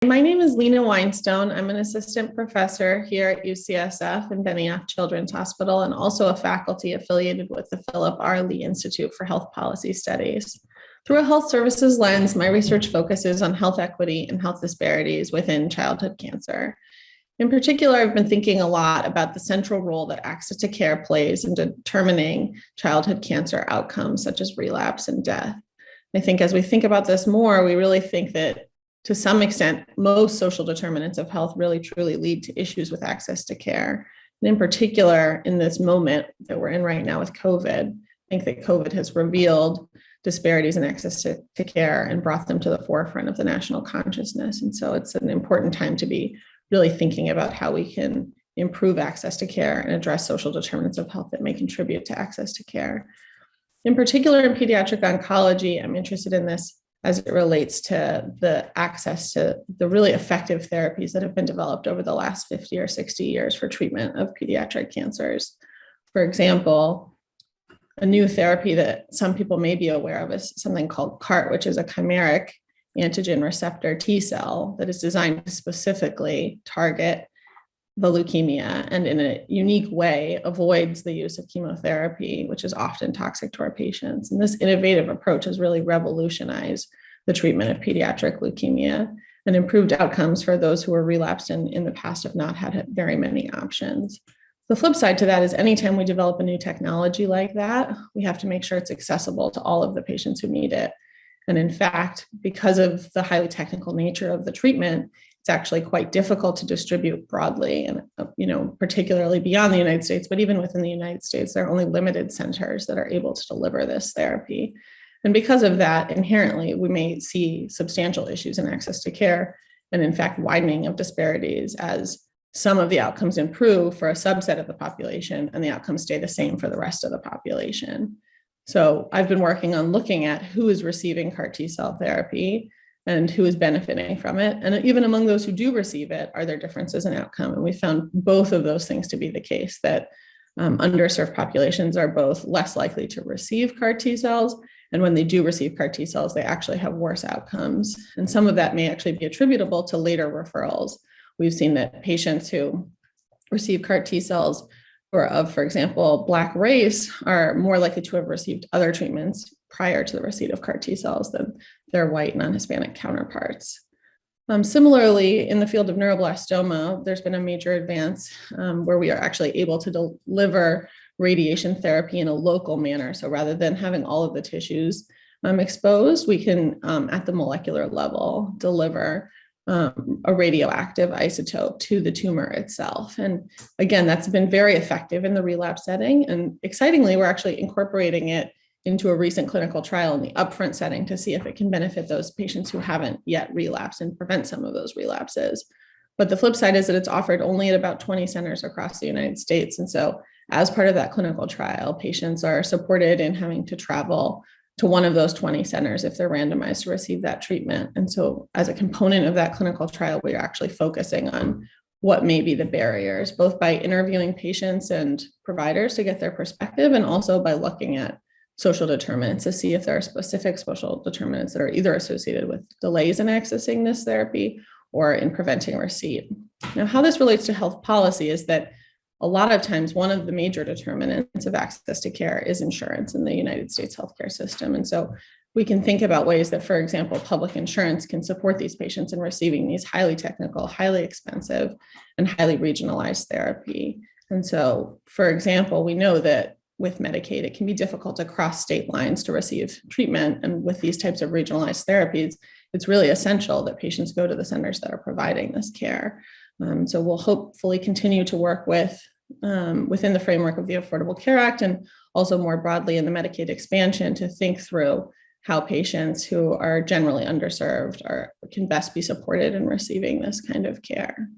my name is Lena Winestone. I'm an assistant professor here at UCSF and Benioff Children's Hospital, and also a faculty affiliated with the Philip R. Lee Institute for Health Policy Studies. Through a health services lens, my research focuses on health equity and health disparities within childhood cancer. In particular, I've been thinking a lot about the central role that access to care plays in determining childhood cancer outcomes, such as relapse and death. I think as we think about this more, we really think that to some extent, most social determinants of health really truly lead to issues with access to care. And in particular, in this moment that we're in right now with COVID, I think that COVID has revealed disparities in access to care and brought them to the forefront of the national consciousness. And so it's an important time to be really thinking about how we can improve access to care and address social determinants of health that may contribute to access to care. In particular, in pediatric oncology, I'm interested in this as it relates to the access to the really effective therapies that have been developed over the last 50 or 60 years for treatment of pediatric cancers. For example, a new therapy that some people may be aware of is something called CART, which is a chimeric antigen receptor T cell that is designed to specifically target the leukemia and in a unique way avoids the use of chemotherapy, which is often toxic to our patients. And this innovative approach has really revolutionized the treatment of pediatric leukemia and improved outcomes for those who were relapsed and in the past have not had very many options. The flip side to that is anytime we develop a new technology like that, we have to make sure it's accessible to all of the patients who need it. And in fact, because of the highly technical nature of the treatment, it's actually quite difficult to distribute broadly and, particularly beyond the United States, but even within the United States, there are only limited centers that are able to deliver this therapy. And because of that, inherently, we may see substantial issues in access to care and in fact, widening of disparities as some of the outcomes improve for a subset of the population and the outcomes stay the same for the rest of the population. So I've been working on looking at who is receiving CAR T-cell therapy and who is benefiting from it. And even among those who do receive it, are there differences in outcome? And we found both of those things to be the case, that underserved populations are both less likely to receive CAR T cells. And when they do receive CAR T cells, they actually have worse outcomes. And some of that may actually be attributable to later referrals. We've seen that patients who receive CAR T cells or of, for example, Black race are more likely to have received other treatments prior to the receipt of CAR T cells than their white non-Hispanic counterparts. Similarly, in the field of neuroblastoma, there's been a major advance where we are actually able to deliver radiation therapy in a local manner. So rather than having all of the tissues exposed, we can, at the molecular level, deliver a radioactive isotope to the tumor itself. And again, that's been very effective in the relapse setting. And excitingly, we're actually incorporating it into a recent clinical trial in the upfront setting to see if it can benefit those patients who haven't yet relapsed and prevent some of those relapses. But the flip side is that it's offered only at about 20 centers across the United States. And so as part of that clinical trial, patients are supported in having to travel to one of those 20 centers if they're randomized to receive that treatment. And so as a component of that clinical trial, we are actually focusing on what may be the barriers, both by interviewing patients and providers to get their perspective, and also by looking at social determinants to see if there are specific social determinants that are either associated with delays in accessing this therapy or in preventing receipt. Now, how this relates to health policy is that a lot of times, one of the major determinants of access to care is insurance in the United States healthcare system. And so we can think about ways that, for example, public insurance can support these patients in receiving these highly technical, highly expensive, and highly regionalized therapy. And so, for example, we know that with Medicaid, it can be difficult to cross state lines to receive treatment. And with these types of regionalized therapies, it's really essential that patients go to the centers that are providing this care. So we'll hopefully continue to work within the framework of the Affordable Care Act and also more broadly in the Medicaid expansion to think through how patients who are generally underserved can best be supported in receiving this kind of care.